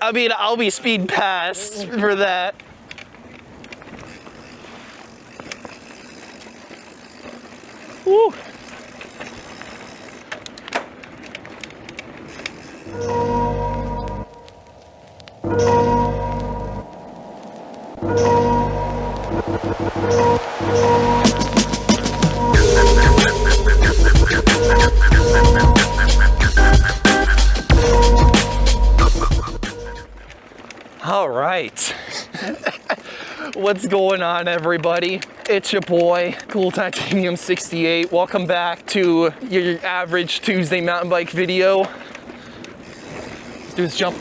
I mean, I'll be speed past for that. Woo. All right. What's going on, everybody? It's your boy, Cool Titanium 68. Welcome back to your average Tuesday mountain bike video. Let's do this jump.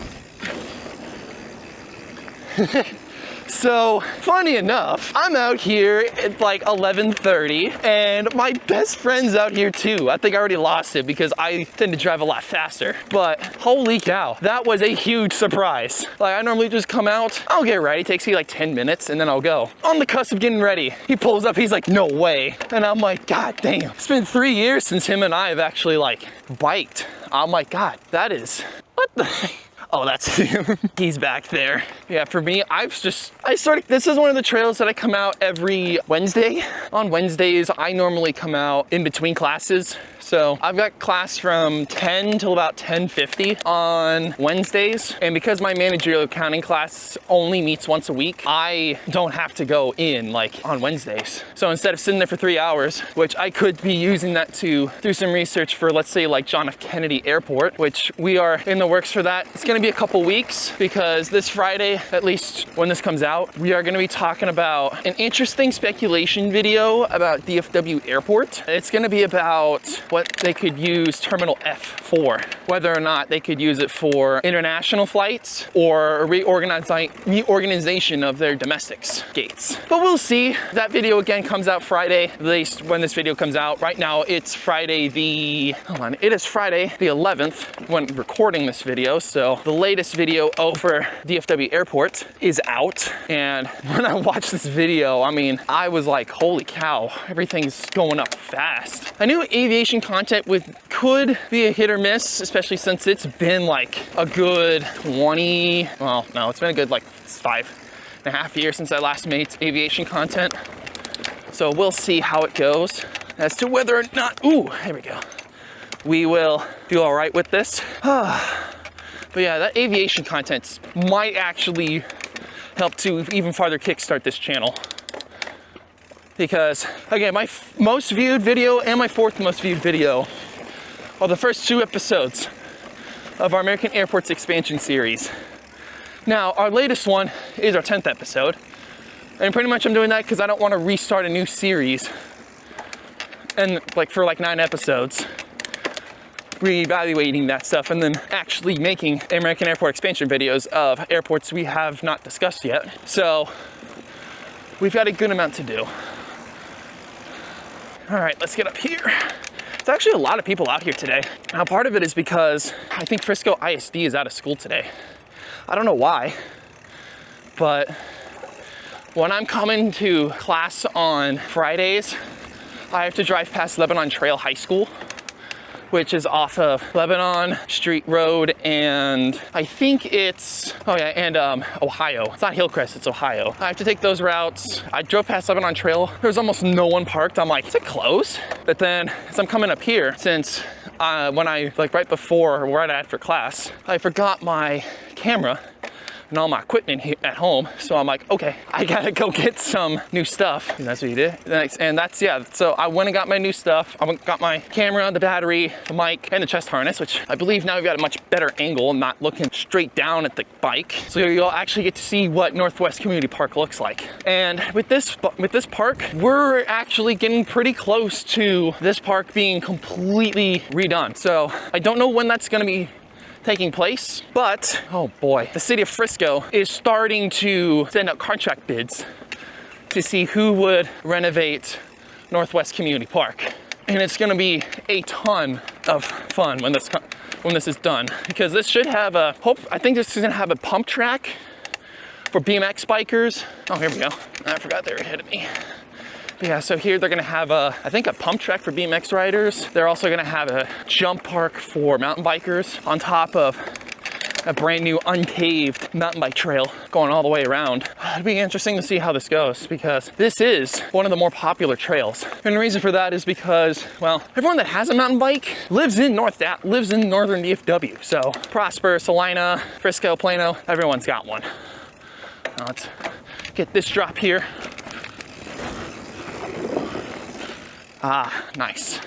So, funny enough, I'm out here at like 11:30 and my best friend's out here too. I think I already lost it because I tend to drive a lot faster. But holy cow, that was a huge surprise. Like, I normally just come out, I'll get ready, it takes me like 10 minutes and then I'll go. On the cusp of getting ready, he pulls up, he's like, no way. And I'm like, God damn. It's been 3 years since him and I have actually like biked. I'm like, God, that is, what the heck? Oh, that's him. He's back there. Yeah, for me, this is one of the trails that I come out every Wednesday. On Wednesdays, I normally come out in between classes. So I've got class from 10 till about 10:50 on Wednesdays. And because my managerial accounting class only meets once a week, I don't have to go in like on Wednesdays. So instead of sitting there for 3 hours, which I could be using that to do some research for, let's say, like John F. Kennedy Airport, which we are in the works for that. It's gonna be a couple weeks because this Friday, at least when this comes out, we are gonna be talking about an interesting speculation video about DFW Airport. It's gonna be about what they could use Terminal F for, whether or not they could use it for international flights or a reorganization of their domestics gates. But we'll see. That video again comes out Friday, at least when this video comes out. Right now it's Friday it is Friday the 11th when recording this video. So the latest video over DFW Airport is out. And when I watched this video, I mean, I was like, holy cow, everything's going up fast. I knew aviation content could be a hit or miss, especially since it's been like a good it's been a good like 5.5 years since I last made aviation content. So we'll see how it goes as to whether or not, here we go. We will do all right with this. But yeah, that aviation content might actually help to even farther kickstart this channel. Because again, my most viewed video and my fourth most viewed video are the first 2 episodes of our American Airports expansion series. Now, our latest one is our 10th episode. And pretty much I'm doing that because I don't want to restart a new series and for 9 episodes, reevaluating that stuff and then actually making American Airport expansion videos of airports we have not discussed yet. So we've got a good amount to do. All right, let's get up here. There's actually a lot of people out here today. Now, part of it is because I think Frisco ISD is out of school today. I don't know why, but when I'm coming to class on Fridays, I have to drive past Lebanon Trail High School, which is off of Lebanon Street Road and I think it's, Ohio. It's not Hillcrest, it's Ohio. I have to take those routes. I drove past Lebanon Trail. There was almost no one parked. I'm like, is it closed? But then as I'm coming up here, since when I, right before, right after class, I forgot my camera and all my equipment here at home. So I'm like, okay, I gotta go get some new stuff. And that's what you did. And that's, yeah. So I went and got my new stuff. I went and got my camera, the battery, the mic, and the chest harness, which I believe now we've got a much better angle and not looking straight down at the bike. So you'll actually get to see what Northwest Community Park looks like. And with this park, we're actually getting pretty close to this park being completely redone. So I don't know when that's gonna be taking place, but oh boy, the city of Frisco is starting to send out contract bids to see who would renovate Northwest Community Park. And it's gonna be a ton of fun when this is done, because this should have I think this is gonna have a pump track for BMX bikers. Oh, here we go. I forgot they were ahead of me. But yeah, so here they're gonna have I think a pump track for BMX riders. They're also gonna have a jump park for mountain bikers on top of a brand new unpaved mountain bike trail going all the way around. It'd be interesting to see how this goes because this is one of the more popular trails. And the reason for that is because, well, everyone that has a mountain bike lives in northern DFW. So Prosper, Salina, Frisco, Plano, everyone's got one. Now let's get this drop here. Ah, nice.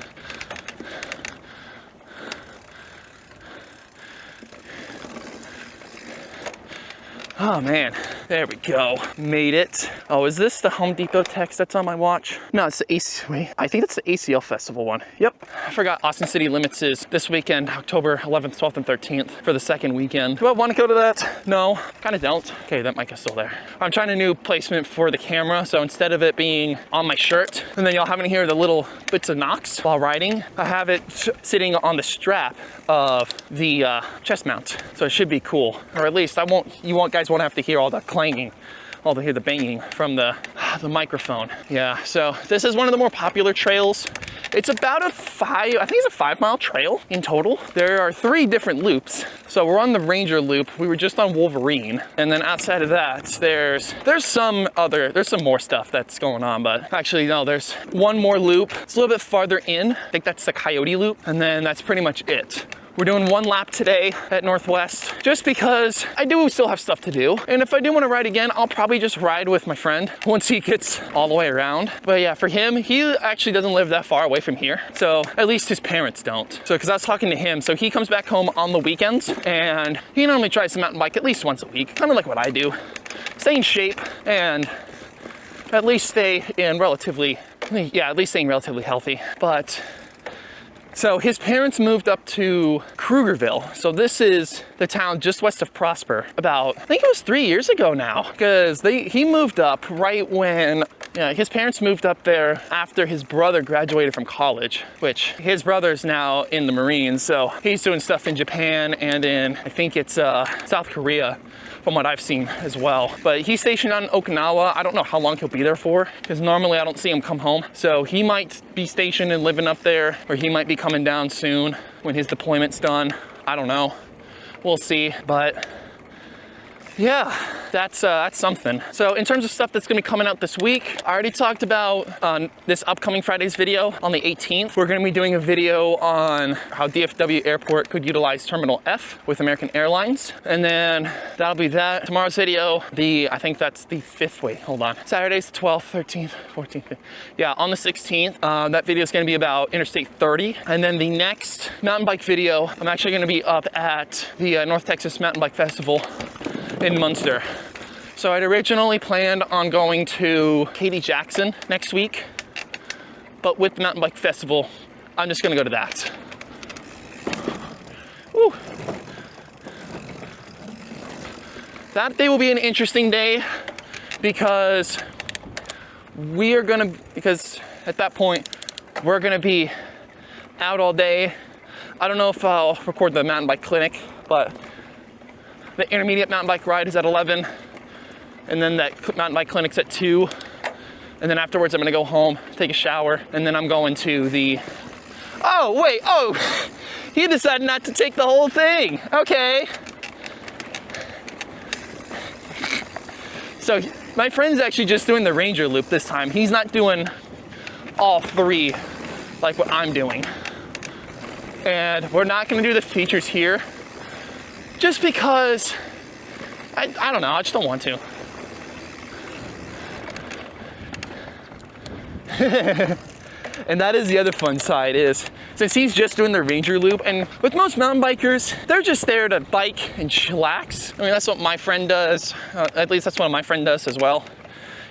Oh man, there we go. Made it. Oh, is this the Home Depot text that's on my watch? No, it's the AC, wait, I think it's the ACL Festival one. Yep. I forgot Austin City Limits is this weekend, October 11th, 12th, and 13th for the second weekend. Do I want to go to that? No, kind of don't. Okay, that mic is still there. I'm trying a new placement for the camera, so instead of it being on my shirt, and then y'all having to hear the little bits of knocks while riding, I have it sitting on the strap of the chest mount. So it should be cool, or at least you guys won't have to hear all the clanging, all to hear the banging from the microphone. Yeah, so this is one of the more popular trails. It's about I think it's a 5-mile trail in total. There are 3 different loops. So we're on the Ranger loop. We were just on Wolverine. And then outside of that, there's some more stuff that's going on, but actually no, there's one more loop. It's a little bit farther in. I think that's the Coyote loop. And then that's pretty much it. We're doing 1 lap today at Northwest just because I do still have stuff to do. And if I do want to ride again, I'll probably just ride with my friend once he gets all the way around. But yeah, for him, he actually doesn't live that far away from here. So at least his parents don't. So because I was talking to him, so he comes back home on the weekends and he normally tries to mountain bike at least once a week, kind of like what I do. Stay in shape and at least staying relatively healthy. But so his parents moved up to Krugerville. So this is the town just west of Prosper about, I think it was 3 years ago now, because he moved up right when, his parents moved up there after his brother graduated from college, which his brother's now in the Marines. So he's doing stuff in Japan and in, I think it's South Korea, from what I've seen as well. But he's stationed on Okinawa. I don't know how long he'll be there for, because normally I don't see him come home. So he might be stationed and living up there, or he might be coming down soon when his deployment's done. I don't know. We'll see. But yeah, that's something. So in terms of stuff that's gonna be coming out this week, I already talked about this upcoming Friday's video on the 18th. We're gonna be doing a video on how DFW Airport could utilize Terminal F with American Airlines. And then that'll be that. Tomorrow's video, I think that's the 5th, wait, hold on. Saturday's the 12th, 13th, 14th. Yeah, on the 16th, that video is gonna be about Interstate 30. And then the next mountain bike video, I'm actually gonna be up at the North Texas Mountain Bike Festival in Munster. So I'd originally planned on going to Katy Jackson next week, but with the mountain bike festival, I'm just gonna go to that. Woo. That day will be an interesting day because at that point, we're gonna be out all day. I don't know if I'll record the mountain bike clinic, but the intermediate mountain bike ride is at 11, and then that mountain bike clinic's at 2, and then afterwards I'm gonna go home, take a shower, and then I'm going to the, he decided not to take the whole thing. Okay. So my friend's actually just doing the Ranger loop this time. He's not doing all 3 like what I'm doing. And we're not gonna do the features here, just because, I don't know, I just don't want to. And that is the other fun side is, since he's just doing the Ranger loop, and with most mountain bikers, they're just there to bike and chillax. I mean, that's what my friend does. At least that's what my friend does as well.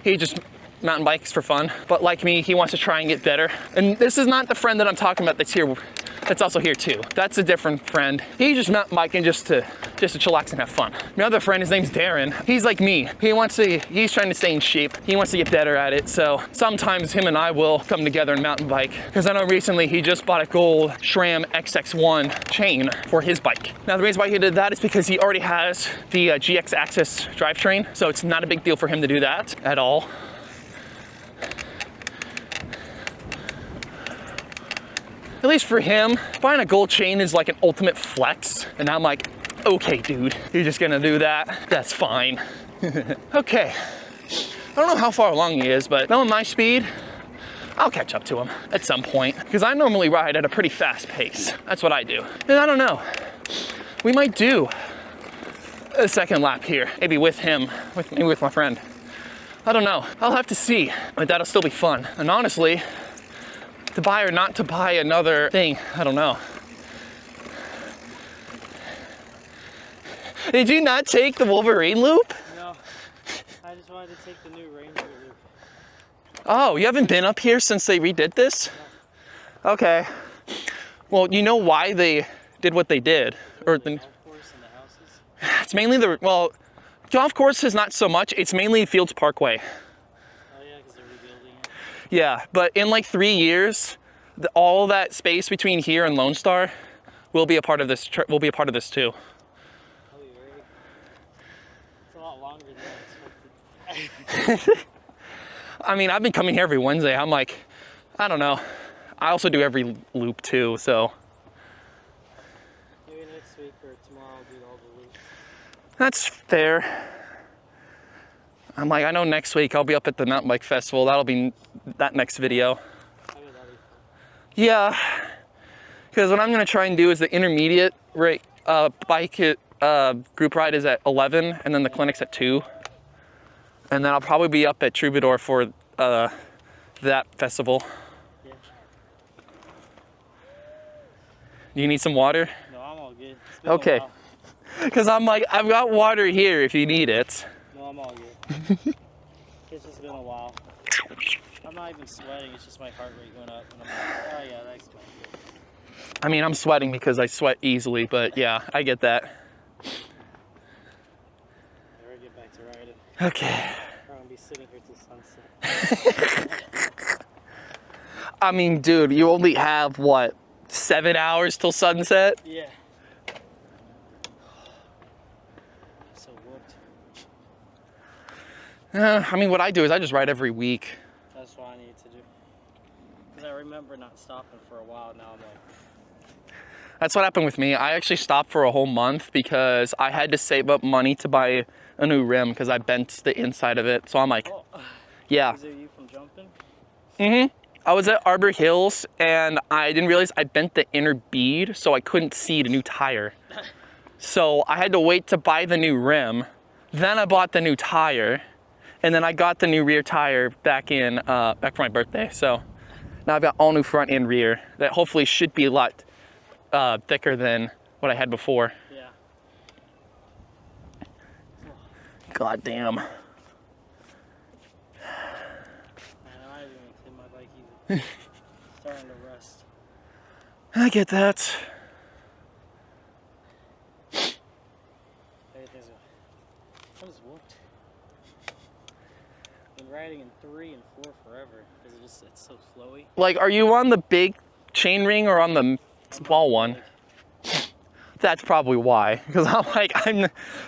He just mountain bikes for fun. But like me, he wants to try and get better. And this is not the friend that I'm talking about that's here, that's also here too. That's a different friend. He's just mountain biking just to chillax and have fun. My other friend, his name's Darren. He's like me. He's trying to stay in shape. He wants to get better at it. So sometimes him and I will come together and mountain bike. Because I know recently he just bought a gold SRAM XX1 chain for his bike. Now the reason why he did that is because he already has the GX Axis drivetrain. So it's not a big deal for him to do that at all. At least for him, buying a gold chain is like an ultimate flex. And I'm like, Okay, dude, you're just gonna do that? That's fine. Okay. I don't know how far along he is, but knowing my speed, I'll catch up to him at some point. Because I normally ride at a pretty fast pace. That's what I do. And I don't know. We might do a second lap here. Maybe with him, maybe with my friend. I don't know. I'll have to see. But that'll still be fun. And honestly, to buy or not to buy another thing, I don't know. Did you not take the Wolverine loop? No. I just wanted to take the new Ranger loop. Oh, you haven't been up here since they redid this? No. Okay. Well, you know why they did what they did? Or the golf course and the houses? It's mainly golf course is not so much. It's mainly Fields Parkway. Oh yeah, because they're rebuilding it. Yeah, but in like 3 years, all that space between here and Lone Star will be a part of this. Will be a part of this too. Oh, you're right. It's a lot longer than I expected. I mean, I've been coming here every Wednesday. I'm like, I don't know. I also do every loop too, so. Maybe next week or tomorrow I'll do all the loops. That's fair. I'm like, I know next week I'll be up at the Mountain Bike Festival. That'll be that next video. I mean, that'll be fun. Yeah, because what I'm gonna try and do is the intermediate bike group ride is at 11, and then the clinic's at 2. And then I'll probably be up at Troubadour for that festival. Yeah. Do you need some water? No, I'm all good. It's been Okay. a while. Because I'm like, I've got water here if you need it. No, I'm all good. It's just been a while. I'm not even sweating, it's just my heart rate going up. And I'm like, oh yeah, that's fine. I mean, I'm sweating because I sweat easily, but yeah, I get that. Never get back to riding. Okay. I'm gonna be sitting here till sunset. I mean, dude, you only have, what, 7 hours till sunset? Yeah. I'm so whooped. I mean, what I do is I just ride every week. That's what I need to do. Because I remember not stopping for a while, now I'm like, That's what happened with me. I actually stopped for a whole month because I had to save up money to buy a new rim because I bent the inside of it. So I'm like, oh. yeah. Is it you from jumping? Mm-hmm. I was at Arbor Hills and I didn't realize I bent the inner bead, so I couldn't see the new tire. So I had to wait to buy the new rim. Then I bought the new tire, and then I got the new rear tire back for my birthday. So now I've got all new front and rear that hopefully should be a lot thicker than what I had before. Yeah. God damn. I haven't even cleaned my bike either. Starting to rust. I get that. Everything's I'm just whooped. Been riding in 3 and 4 forever because it's so flowy. Like, are you on the big chain ring or on the small one? That's probably why. Because I'm like,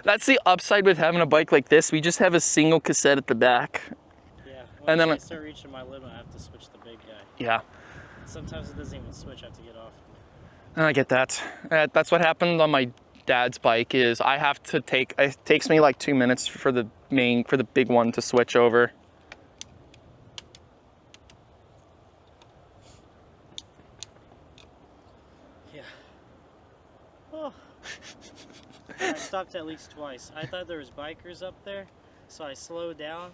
that's the upside with having a bike like this. We just have a single cassette at the back. Yeah. And then I start reaching my limit, I have to switch the big guy. Yeah. Sometimes it doesn't even switch, I have to get off. I get that. That's what happened on my dad's bike is I have to it takes me like 2 minutes for the big one to switch over. Yeah. Oh. I stopped at least twice. I thought there was bikers up there, so I slowed down.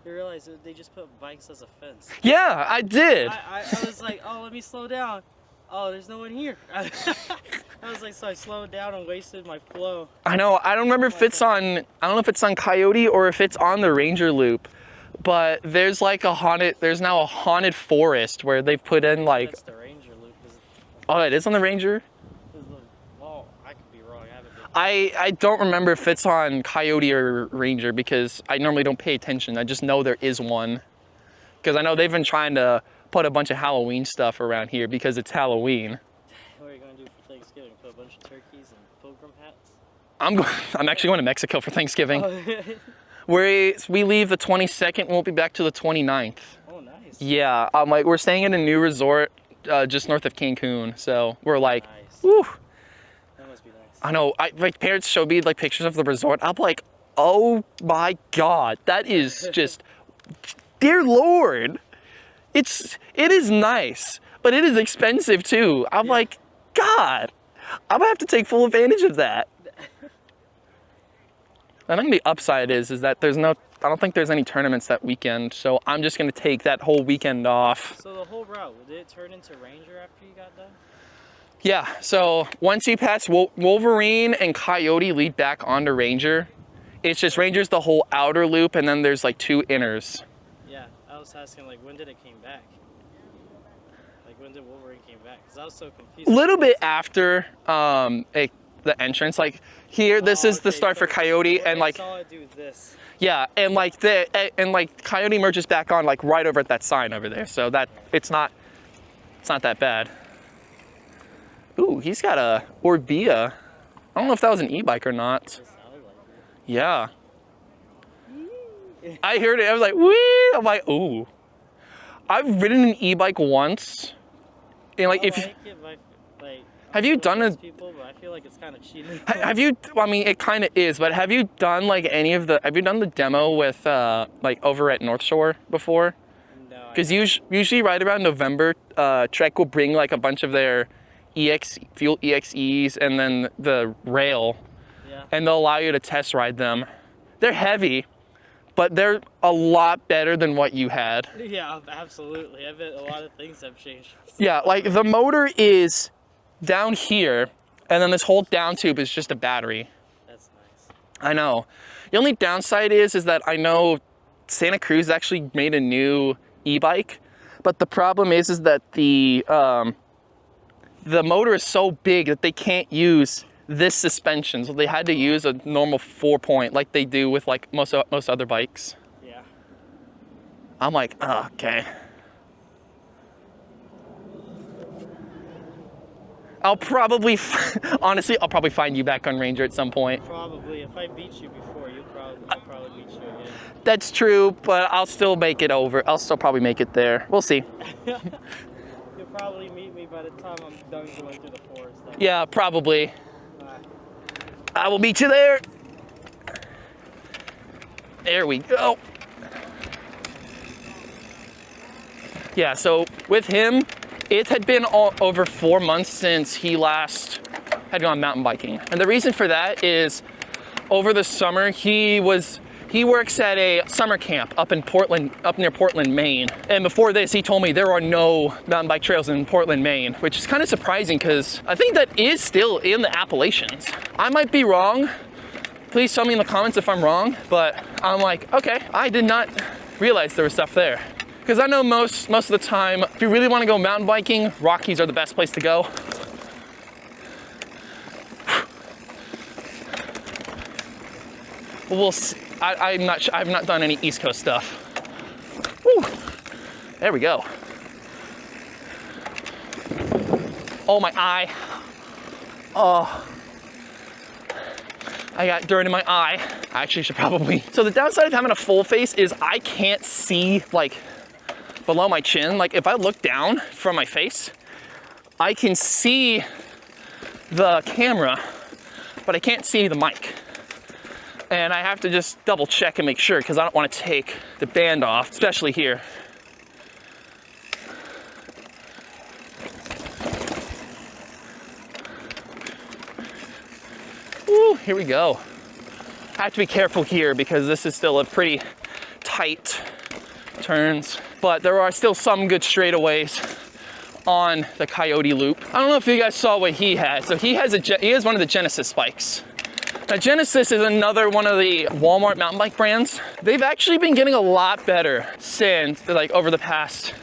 I realized that they just put bikes as a fence. Yeah, I did. I was like, oh, let me slow down. Oh, there's no one here. I was like, so I slowed down and wasted my flow. I know. I don't remember if it's on, I don't know if it's on Coyote or if it's on the Ranger Loop, but there's like there's now a haunted forest where they've put in like, That's the Ranger loop. oh, it is on the Ranger? Well, I could be wrong. I haven't been. I don't remember if it's on Coyote or Ranger because I normally don't pay attention. I just know there is one. Because I know they've been trying to put a bunch of Halloween stuff around here because it's Halloween. What are you going to do for Thanksgiving? Put a bunch of turkeys and pilgrim hats? I'm actually going to Mexico for Thanksgiving. Oh, We leave the 22nd, won't be back till the 29th. oh nice. Yeah, we're staying at a new resort just north of Cancun, so we're like, Nice. woo. That must be nice. I know, like parents showed me like pictures of the resort. I'm like, oh my God, that is just, dear Lord. It is nice, but it is expensive too. I'm like, God, I'm gonna have to take full advantage of that. I think the upside is that I don't think there's any tournaments that weekend, so I'm just gonna take that whole weekend off. So the whole route, did it turn into Ranger after you got done? Yeah, so once you pass Wolverine and Coyote lead back onto Ranger. It's just Ranger's the whole outer loop, and then there's like 2 inners. Yeah, I was asking like when did it came back? Like when did Wolverine came back? Because I was so confused. A little bit after the entrance, like here, this is the start for Coyote, and like I saw it do this. yeah, and like Coyote merges back on like right over at that sign over there, so that it's not that bad. Ooh, he's got a Orbea. I don't know if that was an e-bike or not. It sounded like it. Yeah. I heard it. I was like, wee! I'm like, ooh. I've ridden an e-bike once. And like, have you done a? People, but I feel like it's kind of cheating. Have you? I mean, it kind of is. But have you done like any of the? Have you done the demo with like over at North Shore before? No. Because usually right around November, Trek will bring like a bunch of their fuel EXEs and then the rail, and they'll allow you to test ride them. They're heavy, but they're a lot better than what you had. Yeah, absolutely. I bet a lot of things have changed. Yeah, like the motor is down here, and then this whole down tube is just a battery. That's nice. I know. The only downside is that I know Santa Cruz actually made a new e-bike, but the problem is that the motor is so big that they can't use this suspension, so they had to use a normal 4-point like they do with like most other bikes. Yeah. I'm like, oh, okay. I'll probably, honestly, I'll probably find you back on Ranger at some point. Probably. If I beat you before, I'll probably beat you again. That's true, but I'll still make it over. I'll still probably make it there. We'll see. You'll probably meet me by the time I'm done going through the forest. Then. Yeah, probably. I will meet you there. There we go. Yeah, so with him, it had been over 4 months since he last had gone mountain biking. And the reason for that is over the summer, he works at a summer camp up near Portland, Maine. And before this, he told me there are no mountain bike trails in Portland, Maine, which is kind of surprising because I think that is still in the Appalachians. I might be wrong. Please tell me in the comments if I'm wrong, but I'm like, okay, I did not realize there was stuff there. Because I know most of the time, if you really want to go mountain biking, Rockies are the best place to go. We'll see. I've not done any East Coast stuff. Woo. There we go. Oh, my eye. Oh. I got dirt in my eye. I actually should probably. So the downside of having a full face is I can't see like below my chin. Like if I look down from my face, I can see the camera, but I can't see the mic. And I have to just double check and make sure because I don't want to take the band off, especially here. Woo, here we go. I have to be careful here because this is still a pretty tight turns, but there are still some good straightaways on the Coyote loop. I don't know if you guys saw what he had. So he has one of the Genesis bikes. Now Genesis is another one of the Walmart mountain bike brands. They've actually been getting a lot better since like over the past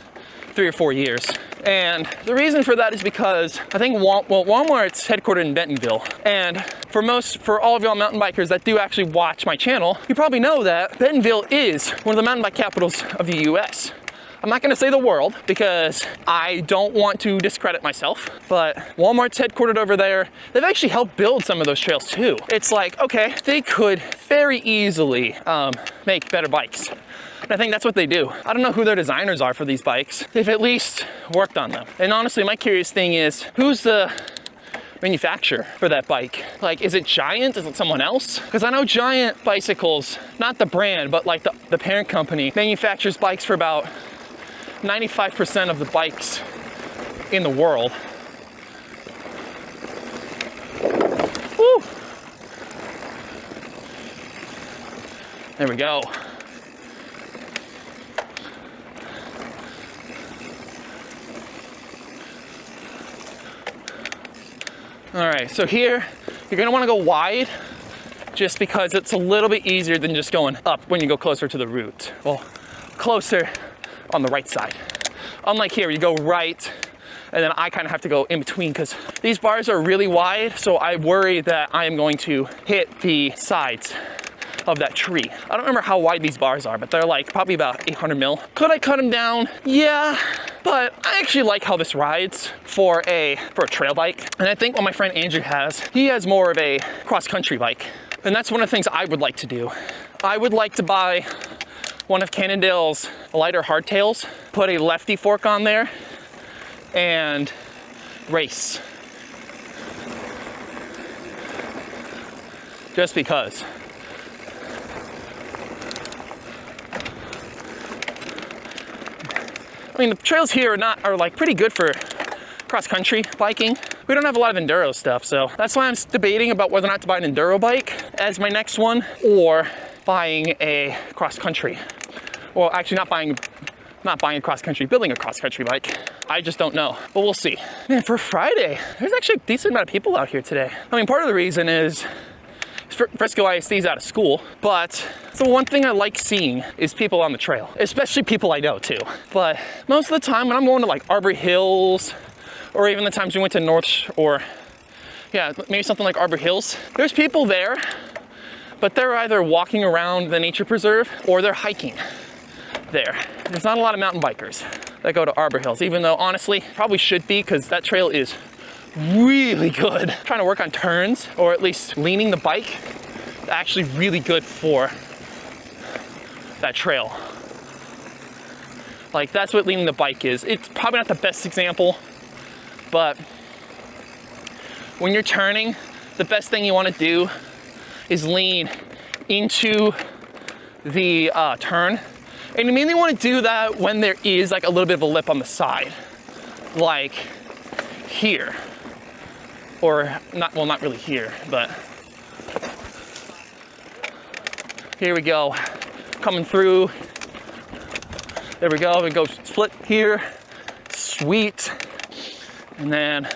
3 or 4 years. And the reason for that is because I think Walmart's headquartered in Bentonville. And for all of y'all mountain bikers that do actually watch my channel, you probably know that Bentonville is one of the mountain bike capitals of the US. I'm not gonna say the world because I don't want to discredit myself, but Walmart's headquartered over there. They've actually helped build some of those trails too. It's like, okay, they could very easily make better bikes. And I think that's what they do. I don't know who their designers are for these bikes. They've at least worked on them. And honestly, my curious thing is, who's the manufacturer for that bike? Like, is it Giant? Is it someone else? Because I know Giant Bicycles, not the brand, but like the parent company, manufactures bikes for about 95% of the bikes in the world. Woo! There we go. All right, so here, you're gonna wanna go wide just because it's a little bit easier than just going up when you go closer to the route. Well, closer on the right side. Unlike here, you go right, and then I kind of have to go in between because these bars are really wide, so I worry that I am going to hit the sides of that tree. I don't remember how wide these bars are, but they're like probably about 800 mil. Could I cut them down? Yeah, but I actually like how this rides for a trail bike. And I think what my friend Andrew has, he has more of a cross-country bike. And that's one of the things I would like to do. I would like to buy one of Cannondale's lighter hardtails, put a lefty fork on there, and race. Just because. I mean, the trails here are like pretty good for cross-country biking. We don't have a lot of enduro stuff, so that's why I'm debating about whether or not to buy an enduro bike as my next one, or buying a cross-country. Well, actually not buying a cross-country, building a cross-country bike. I just don't know, but we'll see. Man, for Friday, there's actually a decent amount of people out here today. I mean, part of the reason is Frisco ISD is out of school, but the one thing I like seeing is people on the trail, especially people I know too. But most of the time when I'm going to like Aubrey Hills, or even the times we went to maybe something like Aubrey Hills, there's people there, but they're either walking around the nature preserve or they're hiking there. There's not a lot of mountain bikers that go to Arbor Hills, even though honestly, probably should be, because that trail is really good. Trying to work on turns, or at least leaning the bike, actually really good for that trail. Like, that's what leaning the bike is. It's probably not the best example, but when you're turning, the best thing you want to do is lean into the turn. And you mainly want to do that when there is like a little bit of a lip on the side, like here. Or not, well, not really here, but here we go. Coming through. There we go. We go split here. Sweet. And then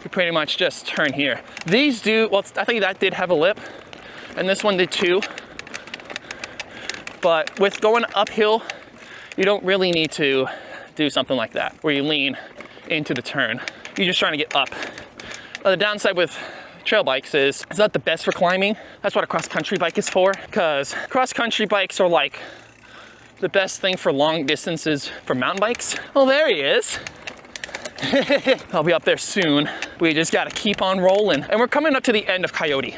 you pretty much just turn here. These do, well, I think that did have a lip, and this one did too. But with going uphill, you don't really need to do something like that, where you lean into the turn. You're just trying to get up. The downside with trail bikes is it's not the best for climbing. That's what a cross-country bike is for, because cross-country bikes are like the best thing for long distances for mountain bikes. Well, there he is. I'll be up there soon. We just gotta keep on rolling. And we're coming up to the end of Coyote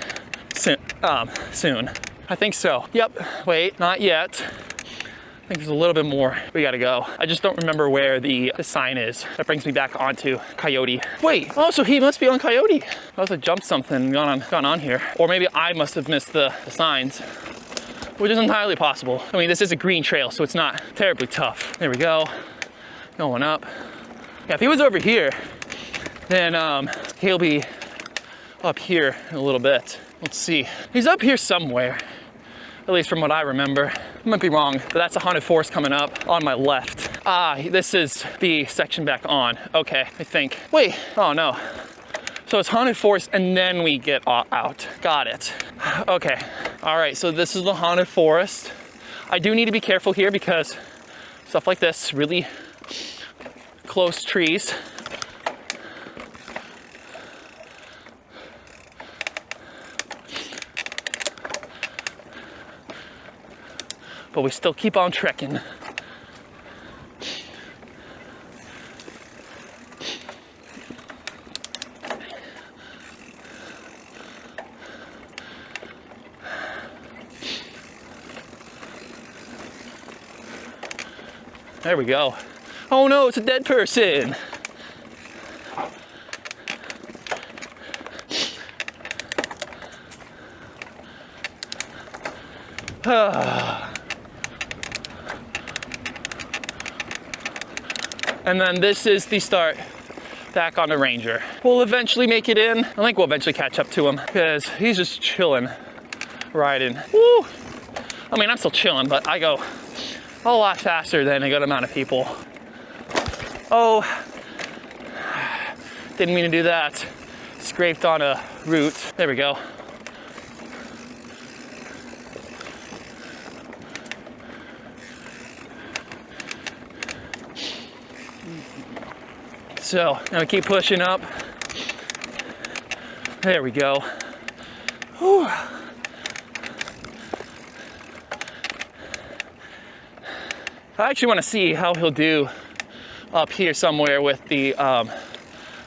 soon. I think so. Yep, wait, not yet. I think there's a little bit more we gotta go. I just don't remember where the sign is. That brings me back onto Coyote. Wait, oh, so he must be on Coyote. I must have jumped something gone on here. Or maybe I must have missed the signs, which is entirely possible. I mean, this is a green trail, so it's not terribly tough. There we go, going up. Yeah, if he was over here, then he'll be up here in a little bit. Let's see, he's up here somewhere. At least from what I remember. I might be wrong, but that's a haunted forest coming up on my left. Ah, this is the section back on. Okay, I think. Wait, oh no. So it's haunted forest and then we get out. Got it. Okay, all right, so this is the haunted forest. I do need to be careful here because stuff like this, really close trees. But we still keep on trekking. There we go. Oh no, it's a dead person. And then this is the start back on the Ranger. We'll eventually make it in. I think we'll eventually catch up to him because he's just chilling, riding. Woo! I mean, I'm still chilling, but I go a lot faster than a good amount of people. Oh, didn't mean to do that. Scraped on a root. There we go. So now we keep pushing up. There we go. Whew. I actually want to see how he'll do up here somewhere with the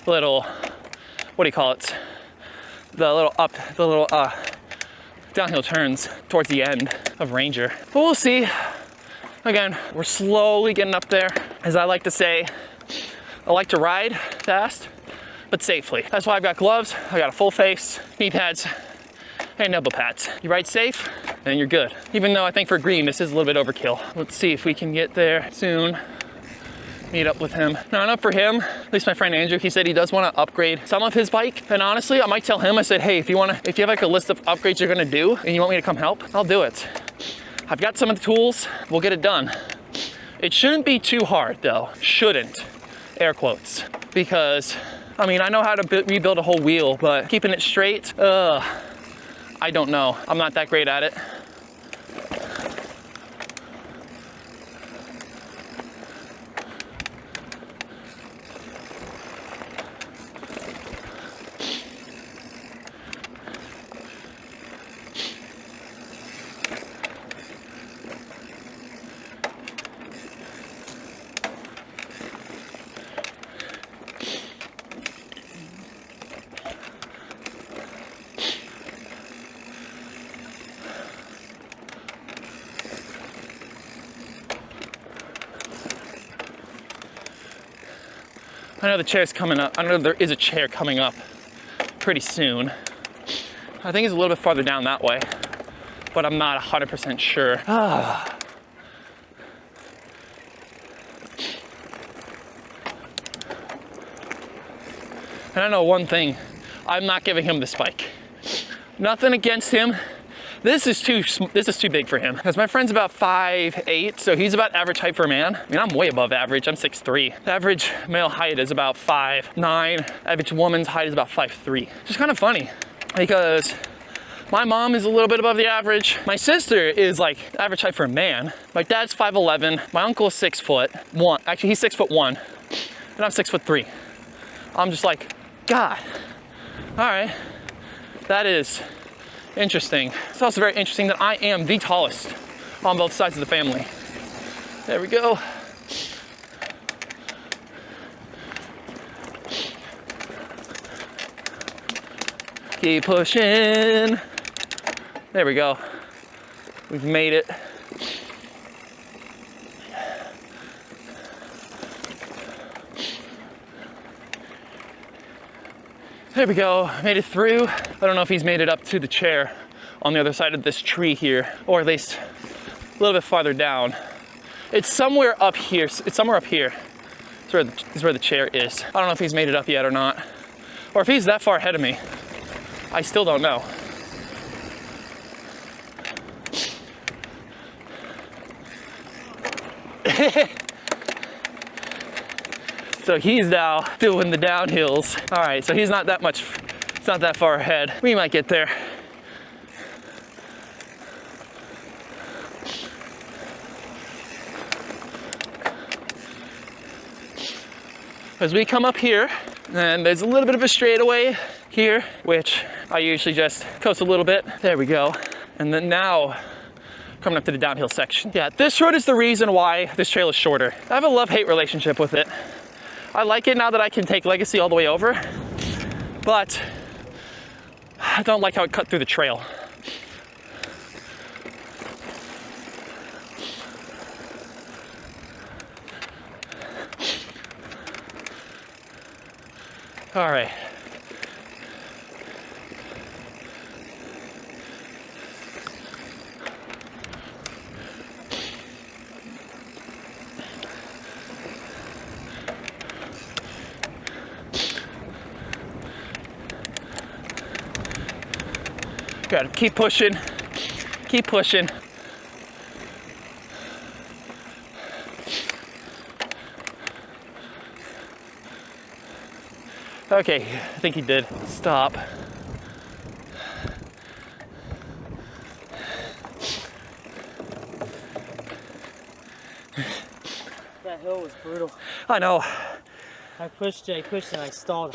little, what do you call it? The little downhill turns towards the end of Ranger. But we'll see. Again, we're slowly getting up there. As I like to say, I like to ride fast, but safely. That's why I've got gloves, I got a full face, knee pads, and elbow pads. You ride safe, and you're good. Even though I think for green, this is a little bit overkill. Let's see if we can get there soon. Meet up with him. Now I know for him, at least my friend Andrew, he said he does want to upgrade some of his bike. And honestly, I might tell him, I said, hey, if you have like a list of upgrades you're gonna do and you want me to come help, I'll do it. I've got some of the tools, we'll get it done. It shouldn't be too hard though, shouldn't. Air quotes, because I mean, I know how to rebuild a whole wheel, but keeping it straight, I don't know. I'm not that great at it. I know the chair's coming up. I know there is a chair coming up pretty soon. I think it's a little bit farther down that way, but I'm not 100% sure. And I know one thing, I'm not giving him this bike. Nothing against him. This is too big for him. Because my friend's about 5'8", so he's about average height for a man. I mean, I'm way above average, I'm 6'3". The average male height is about 5'9". Average woman's height is about 5'3". Just kind of funny, because my mom is a little bit above the average. My sister is like average height for a man. My dad's 5'11". My uncle is 6'1". Actually, he's 6'1", and I'm 6'3". I'm just like, God, all right, that is interesting. It's also very interesting that I am the tallest on both sides of the family. There we go. Keep pushing. There we go. We've made it. There we go, made it through. I don't know if he's made it up to the chair on the other side of this tree here, or at least a little bit farther down. It's somewhere up here. It's somewhere up here. This is where the chair is. I don't know if he's made it up yet or not. Or if he's that far ahead of me. I still don't know. So he's now doing the downhills. All right, so he's not that much, it's not that far ahead. We might get there. As we come up here, and there's a little bit of a straightaway here, which I usually just coast a little bit. There we go. And then now, coming up to the downhill section. Yeah, this road is the reason why this trail is shorter. I have a love-hate relationship with it. I like it now that I can take Legacy all the way over, but I don't like how it cut through the trail. All right. Good. Keep pushing. Keep pushing. Okay, I think he did. Stop. That hill was brutal. I know. I pushed, and I stalled.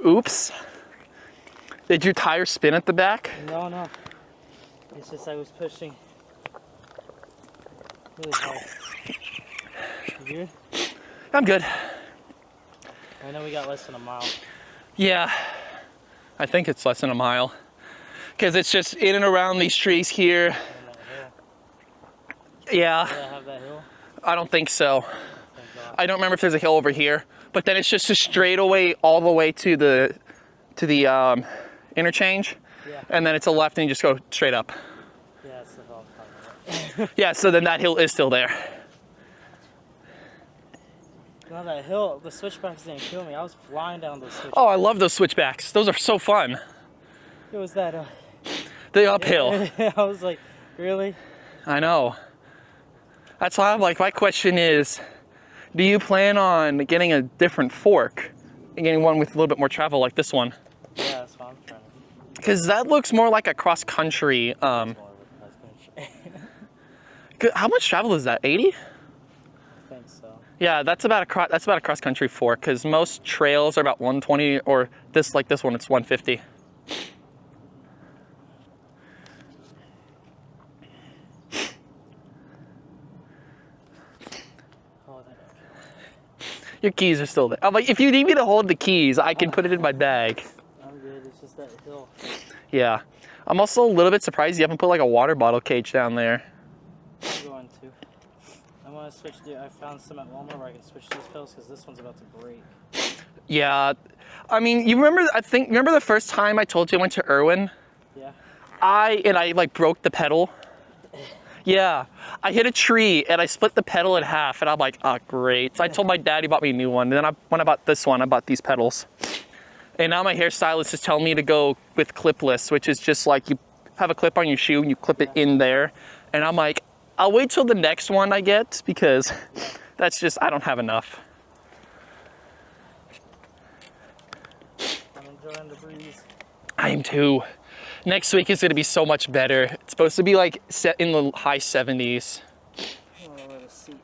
Oops. Did your tire spin at the back? No. It's just I was pushing really hard. You good? I'm good. I know we got less than a mile. Yeah, I think it's less than a mile. Because it's just in and around these trees here. And that hill. Yeah, Did I have that hill? I don't think so. Thank God. I don't remember if there's a hill over here. But then it's just a straightaway all the way to the interchange. Yeah. And then it's a left and you just go straight up. Yeah, that's the hill I'm talking about. Yeah, so then that hill is still there. No, that hill, the switchbacks didn't kill me. I was flying down those switchbacks. Oh, I love those switchbacks. Those are so fun. It was that. The uphill. I was like, really? I know. That's why I'm like, my question is, do you plan on getting a different fork and getting one with a little bit more travel like this one? Yeah, that's what I'm trying to do. Because that looks more like a cross country. It's more of a How much travel is that? 80? I think so. Yeah, that's about a cross country fork. Because most trails are about 120, or this one, it's 150. Oh, that Your keys are still there. I'm like, if you need me to hold the keys, I can put it in my bag. I'm good. It's just that hill. Yeah. I'm also a little bit surprised you haven't put like a water bottle cage down there. I'm going to. I want to switch. I found some at Walmart where I can switch these pills because this one's about to break. Yeah. I mean, remember the first time I told you I went to Irwin? Yeah. I like broke the pedal. Yeah. I hit a tree and I split the pedal in half and I'm like, oh, great. So I told my dad he bought me a new one. And then when I bought this one, I bought these pedals. And now my hairstylist is telling me to go with clipless, which is just like you have a clip on your shoe and you clip it in there. And I'm like, I'll wait till the next one I get because that's just, I don't have enough. I'm enjoying the breeze. I am too. Next week is going to be so much better. It's supposed to be like set in the high 70s. I'm gonna lower the seat.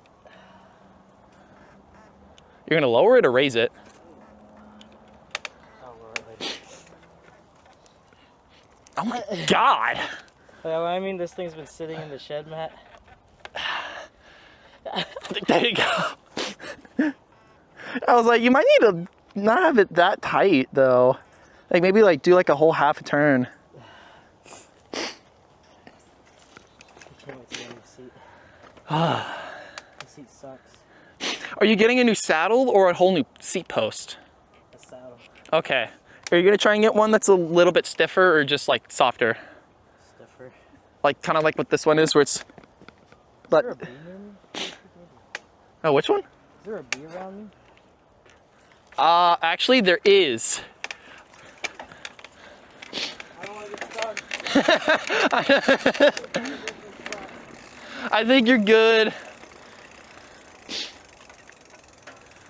You're going to lower it or raise it? I'll lower it later. Oh my God. I mean, this thing's been sitting in the shed mat. There you go. I was like, you might need to not have it that tight though. Like maybe like do like a whole half a turn. I can't wait to get a new seat. The seat sucks. Are you getting a new saddle or a whole new seat post? The saddle. Okay. Are you gonna try and get one that's a little bit stiffer or just like softer? Stiffer. Like kind of like what this one is where it's... Is there a bee near me? Oh, which one? Is there a bee around me? Actually there is. I don't want to get stuck. I think you're good.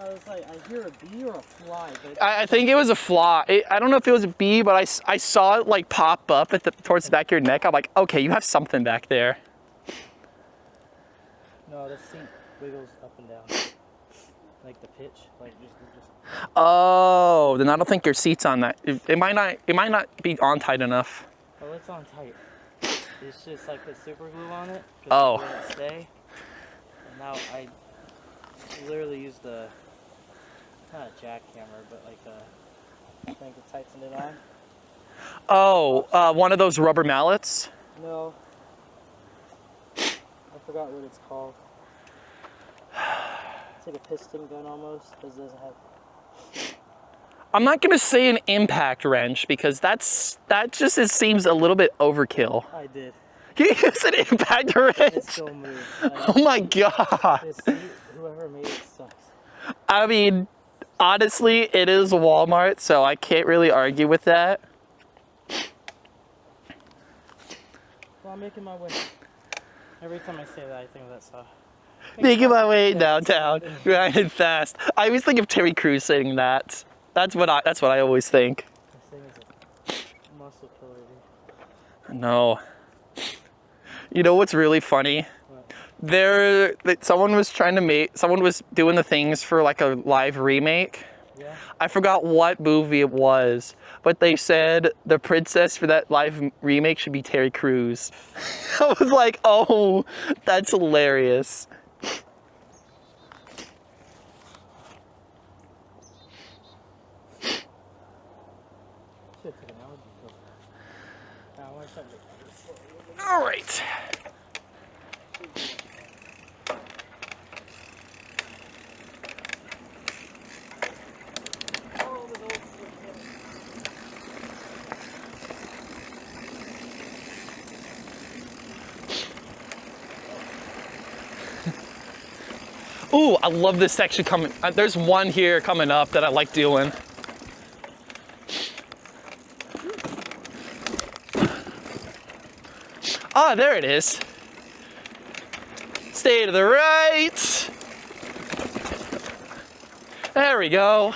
I was like, I hear a bee or a fly, but I think it was a fly. I don't know if it was a bee, but I saw it like pop up at towards the back of your neck. I'm like, okay, you have something back there. no, the seat wiggles up and down, like the pitch, like just. Oh, then I don't think your seat's on that. It might not be on tight enough. Oh, it's on tight. It's just like the super glue on it. 'Cause Oh. it wouldn't stay. And now I literally used the not a jackhammer, but like a thing to tighten it on. Oh, one of those rubber mallets. No, I forgot what it's called. It's like a piston gun almost. It doesn't have. I'm not gonna say an impact wrench because that just it seems a little bit overkill. I did. You use an impact It wrench? still moves. Oh my God. This seat, whoever made it sucks. I mean, honestly, it is Walmart, so I can't really argue with that. Well, I'm making my way. Every time I say that, I think of that song. Making my way downtown, grinding fast. I always think of Terry Crews saying that. That's what I always think. This thing is a muscle killer, dude. No. You know what's really funny? What? Someone was doing the things for like a live remake. Yeah. I forgot what movie it was, but they said the princess for that live remake should be Terry Crews. I was like, oh, that's hilarious. Shit, took an allergy pill. I want something. All right. Ooh, I love this section coming. There's one here coming up that I like doing. Ah, there it is. Stay to the right. There we go.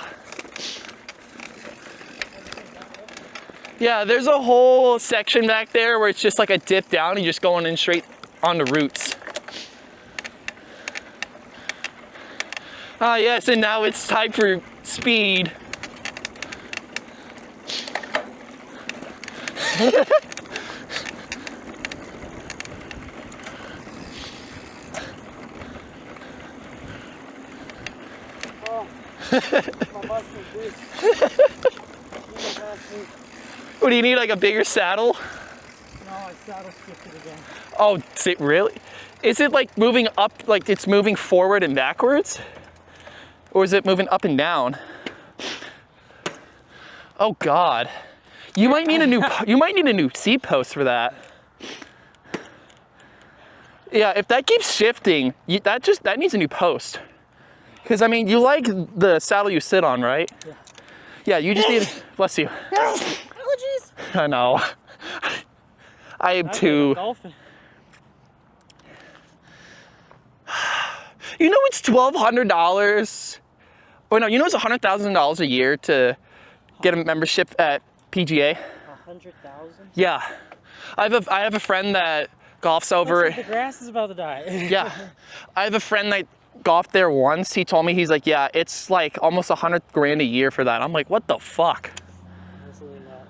Yeah, there's a whole section back there where it's just like a dip down and you're just going in straight on the roots. Ah, yes, and now it's time for speed. Oh, my muscles, dude. What do you need, like a bigger saddle? No, I saddle skipped it again. Oh, really? Is it like moving up, like it's moving forward and backwards? Or is it moving up and down? Oh God. You might need a new seat post for that. Yeah, if that keeps shifting, that needs a new post. Because I mean, you like the saddle you sit on, right? Yeah. Yeah, you just need, bless you. Allergies. I know. I am too. Dolphin. You know it's $1,200. Oh no, you know it's $100,000 a year to get a membership at PGA. 100,000. Yeah, I have a friend that golfs over. The grass is about to die. Yeah, I have a friend that golfed there once. He told me, he's like, yeah, it's like almost $100,000 a year for that. I'm like, what the fuck? Absolutely not.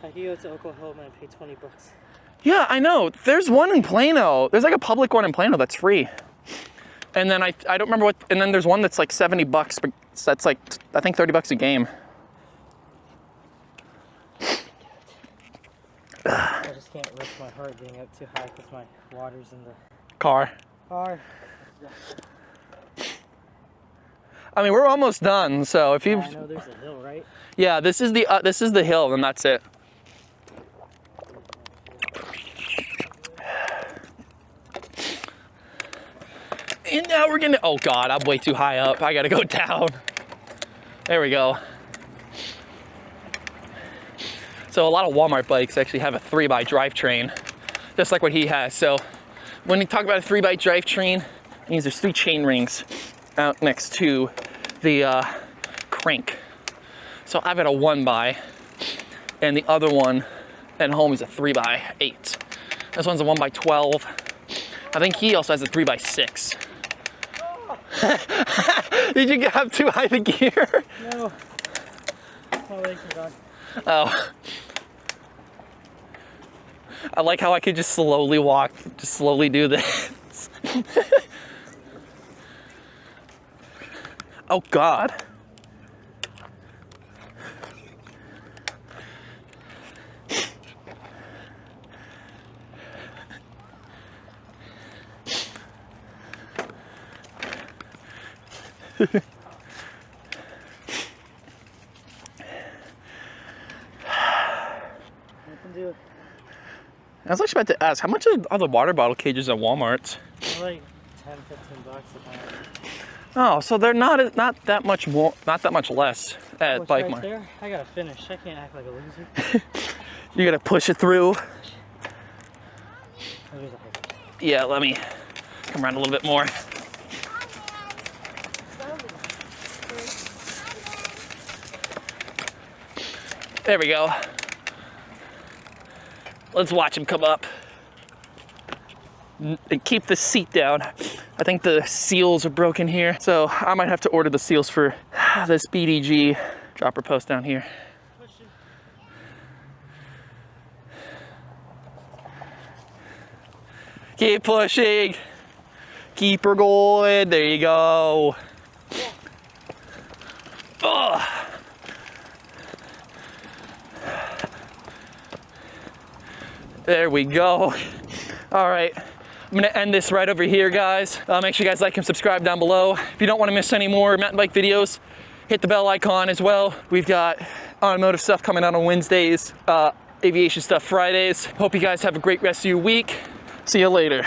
I could go to Oklahoma and pay $20. Yeah, I know. There's one in Plano. There's like a public one in Plano that's free. And then I don't remember what. And then there's one that's like $70, but that's like I think $30 a game. I just can't risk my heart being up too high because my water's in the Car. car. I mean, we're almost done. So if you, I know there's a hill, right? yeah, this is the hill, and that's it. And now we're gonna. Oh God, I'm way too high up. I gotta go down. There we go. So a lot of Walmart bikes actually have a 3x drivetrain, just like what he has. So when you talk about a 3x drivetrain, it means there's 3 chain rings out next to the crank. So I've got a 1x, and the other one at home is a 3x8. This one's a 1x12. I think he also has a 3x6. Did you have too high the gear? No. My legs are gone. Oh. I like how I could just slowly walk, just slowly do this. Oh God. I was actually about to ask, how much are the water bottle cages at Walmart? They're like $10, $15 apparently. Oh, so they're not that much more, not that much less at Push Bike right Mart. there. I gotta finish. I can't act like a loser. You gotta push it through. there's a horse. Yeah, let me come around a little bit more. There we go. Let's watch him come up. And keep the seat down. I think the seals are broken here, so I might have to order the seals for this BDG dropper post down here. Keep pushing. Keep her going. There you go. Ugh. There we go. All right. I'm gonna end this right over here, guys. Make sure you guys like and subscribe down below. If you don't want to miss any more mountain bike videos, hit the bell icon as well. We've got automotive stuff coming out on Wednesdays, aviation stuff Fridays. Hope you guys have a great rest of your week. See you later.